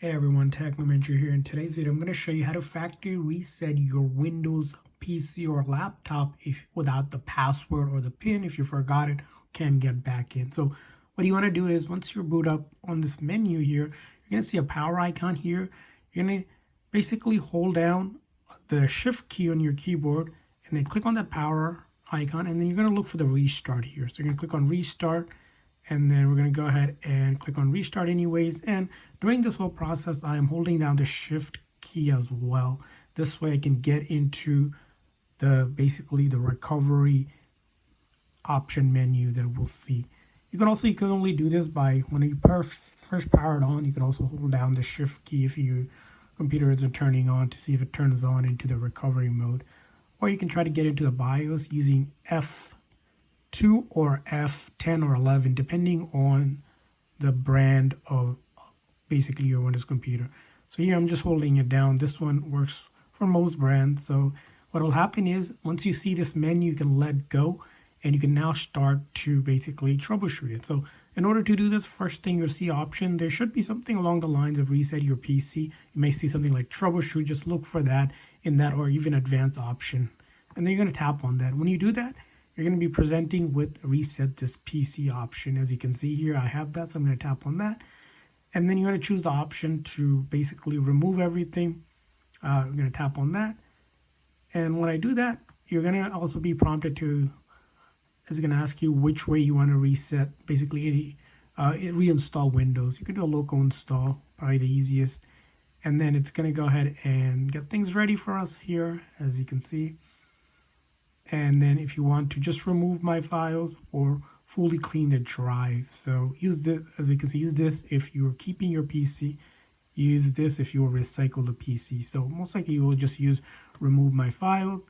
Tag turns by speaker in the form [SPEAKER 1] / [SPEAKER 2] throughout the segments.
[SPEAKER 1] Hey everyone, Technomentary here. In today's video, I'm going to show you how to factory reset your Windows PC or laptop without the password or the PIN. If you forgot it, can get back in. So what you want to do is once you boot up on this menu here, you're going to see a power icon here. You're going to basically hold down the shift key on your keyboard and then click on that power icon, and then you're going to look for the restart here. So you're going to click on restart. And then we're going to go ahead and click on restart anyways. And during this whole process, I am holding down the shift key as well. This way I can get into basically the recovery option menu that we'll see. You can only do this by when you first power it on. You can also hold down the shift key if your computer isn't turning on to see if it turns on into the recovery mode. Or you can try to get into the BIOS using F2 or F10 or 11, depending on the brand of basically your Windows computer. So here I'm just holding it down. This one works for most brands. So what will happen is once you see this menu, you can let go and you can now start to basically troubleshoot it. So in order to do this, first thing you'll see option, there should be something along the lines of reset your PC. You may see something like troubleshoot. Just look for that in that, or even advanced option. And then you're going to tap on that. When you do that, you're going to be presenting with reset this PC option. As you can see here, I have that, so I'm going to tap on that. And then you're going to choose the option to basically remove everything. You're going to tap on that. And when I do that, you're going to also be prompted to, it's going to ask you which way you want to reset, basically reinstall Windows. You can do a local install, probably the easiest. And then it's going to go ahead and get things ready for us here, as you can see. And then if you want to just remove my files or fully clean the drive. So use this, as you can see, use this if you're keeping your PC. Use this if you will recycle the PC. So most likely you will just use remove my files.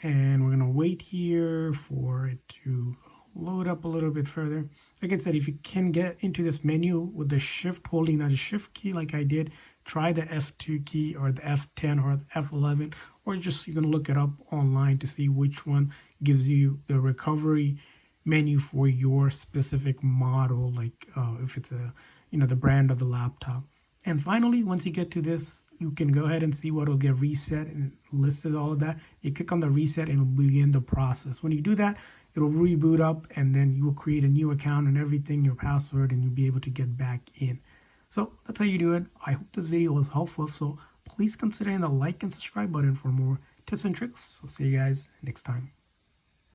[SPEAKER 1] And we're going to wait here for it to load up a little bit further. Like I said, if you can get into this menu with the shift, holding that shift key like I did, try the F2 key or the F10 or the F11, or just you can look it up online to see which one gives you the recovery menu for your specific model, like if it's the brand of the laptop. And finally, once you get to this, you can go ahead and see what will get reset, and it lists all of that. You click on the reset and it will begin the process. When you do that, it will reboot up, and then you will create a new account and everything, your password, and you'll be able to get back in. So that's how you do it. I hope this video was helpful. So please consider hitting the like and subscribe button for more tips and tricks. I'll see you guys next time.